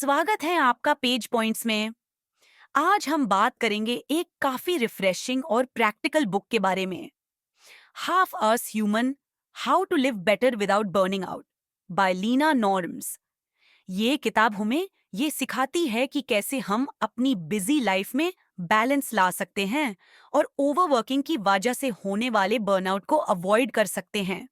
स्वागत है आपका पेज पॉइंट्स में। आज हम बात करेंगे एक काफी रिफ्रेशिंग और प्रैक्टिकल बुक के बारे में। Half hours human, how to live better without burning out by Leena Norms. ये किताब हमें ये सिखाती है कि कैसे हम अपनी बिजी लाइफ में बैलेंस ला सकते हैं और ओवरवर्किंग की वजह से होने वाले बर्नआउट को अवॉइड कर सकते हैं।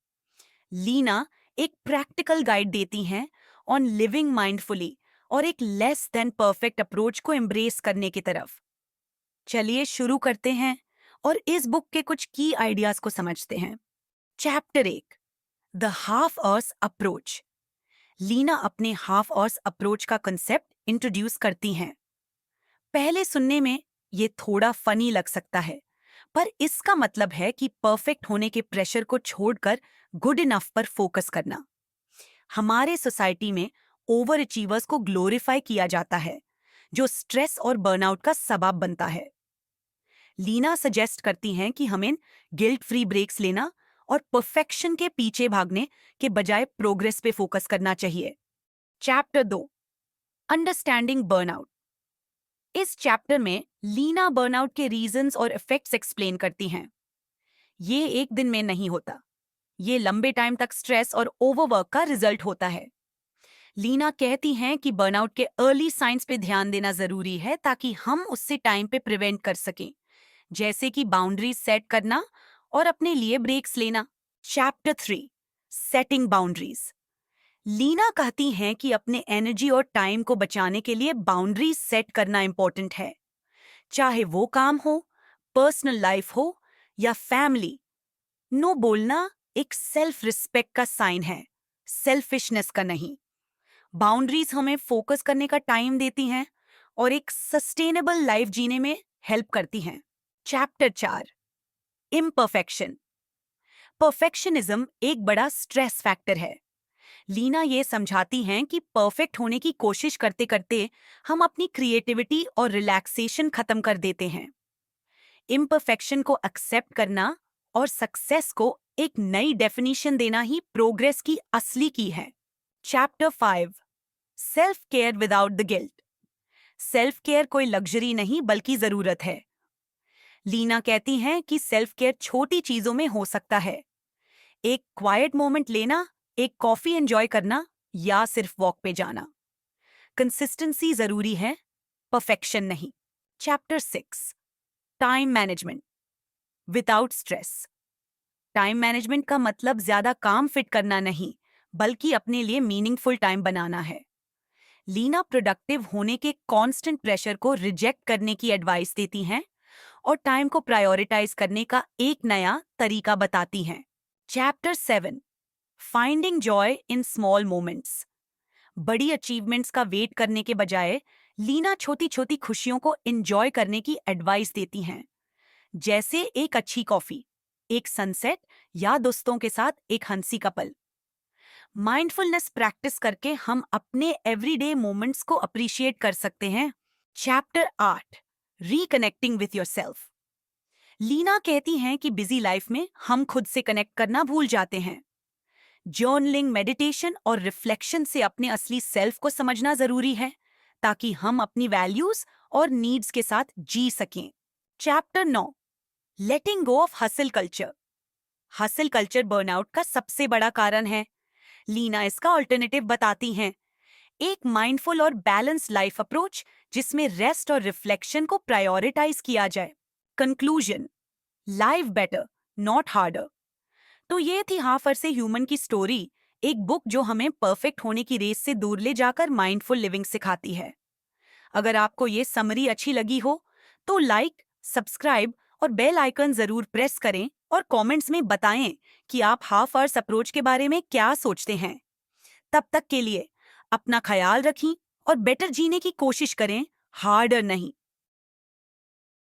लीना एक प्रैक्टिकल गाइड देती हैं ऑन लिविंग माइंडफुली और एक लेस देन परफेक्ट अप्रोच को एम्ब्रेस करने की तरफ। चलिए शुरू करते हैं और इस बुक के कुछ की आइडियाज को समझते हैं। Chapter 1, the half hours approach. Leena अपने हाफ अर्स अप्रोच का कंसेप्ट इंट्रोड्यूस करती हैं। पहले सुनने में ये थोड़ा फनी लग सकता है, पर इसका मतलब है कि परफेक्ट होने के प्रेशर को छोड़कर गुड इनफ पर फोकस करना। हमारे सोसाइटी में ओवर अचीवर्स को ग्लोरीफाई किया जाता है, जो स्ट्रेस और बर्नआउट का सबब बनता है। लीना सजेस्ट करती हैं कि हमें गिल्ट फ्री ब्रेक्स लेना और परफेक्शन के पीछे भागने के बजाय प्रोग्रेस पे फोकस करना चाहिए। Chapter 2, understanding burnout. इस चैप्टर में लीना बर्नआउट के रीजंस और इफेक्ट्स एक्सप्लेन करती हैं। ये एक दिन में नहीं होता, ये लंबे टाइम तक स्ट्रेस और ओवरवर्क का रिजल्ट होता है। लीना कहती हैं कि बर्नआउट के अर्ली साइंस पे ध्यान देना जरूरी है ताकि हम उससे टाइम पे प्रिवेंट कर सकें, जैसे कि बाउंड्रीज सेट करना और अपने लिए ब्रेक्स लेना। Chapter 3, setting boundaries. लीना कहती हैं कि अपने एनर्जी और टाइम को बचाने के लिए बाउंड्रीज सेट करना इंपॉर्टेंट है, चाहे वो काम हो, पर्सनल लाइफ हो या फैमिली। नो बोलना एक सेल्फ रिस्पेक्ट का साइन है, सेल्फिशनेस का नहीं। बाउंड्रीज हमें फोकस करने का टाइम देती हैं और एक सस्टेनेबल लाइफ जीने में हेल्प करती हैं। Chapter 4, imperfection. परफेक्शनिज्म एक बड़ा स्ट्रेस फैक्टर है। लीना ये समझाती हैं कि परफेक्ट होने की कोशिश करते करते हम अपनी क्रिएटिविटी और रिलैक्सेशन खत्म कर देते हैं। इम्परफेक्शन को एक्सेप्ट करना और सक्सेस को एक नई डेफिनेशन देना ही प्रोग्रेस की असली की है। Chapter 5, self care without the guilt. Self care कोई लग्जरी नहीं बल्कि जरूरत है। लीना कहती हैं कि सेल्फ केयर छोटी चीजों में हो सकता है। एक क्वाइट मोमेंट लेना, एक कॉफी एंजॉय करना या सिर्फ वॉक पे जाना। कंसिस्टेंसी जरूरी है, परफेक्शन नहीं। Chapter 6, time management without stress. Time management का मतलब ज्यादा काम फिट करना नहीं, बल्कि अपने लिए मीनिंगफुल टाइम बनाना है। लीना प्रोडक्टिव होने के कांस्टेंट प्रेशर को रिजेक्ट करने की एडवाइस देती हैं और टाइम को प्रायोरिटाइज करने का एक नया तरीका बताती हैं। Chapter 7, finding joy in small moments. बड़ी अचीवमेंट्स का वेट करने के बजाय लीना छोटी छोटी खुशियों को एंजॉय करने की एडवाइस देती हैं, जैसे एक अच्छी कॉफी, एक सनसेट या दोस्तों के साथ एक हंसी का पल। माइंडफुलनेस प्रैक्टिस करके हम अपने एवरीडे मोमेंट्स को अप्रिशिएट कर सकते हैं। Chapter 8, reconnecting with yourself. Leena कहती हैं कि बिजी लाइफ में हम खुद से कनेक्ट करना भूल जाते हैं। जर्नलिंग, मेडिटेशन और रिफ्लेक्शन से अपने असली सेल्फ को समझना जरूरी है, ताकि हम अपनी वैल्यूज और नीड्स के साथ जी सकें। Chapter 9, letting go of hustle culture. Hustle culture burnout का सबसे बड़ा कारण है। लीना इसका ऑल्टरनेटिव बताती हैं, एक माइंडफुल और बैलेंस लाइफ अप्रोच जिसमें रेस्ट और रिफ्लेक्शन को प्रायोरिटाइज किया जाए। Conclusion, life better not harder. तो ये थी हाफ अर्से ह्यूमन की स्टोरी, एक बुक जो हमें परफेक्ट होने की रेस से दूर ले जाकर माइंडफुल लिविंग सिखाती है। अगर आपको ये समरी अच्छी लगी हो तो लाइक, सब्सक्राइब और बेल आइकन जरूर प्रेस करें और कमेंट्स में बताएं कि आप हाफ अर्स अप्रोच के बारे में क्या सोचते हैं। तब तक के लिए अपना ख्याल रखें और बेटर जीने की कोशिश करें, हार्डर नहीं।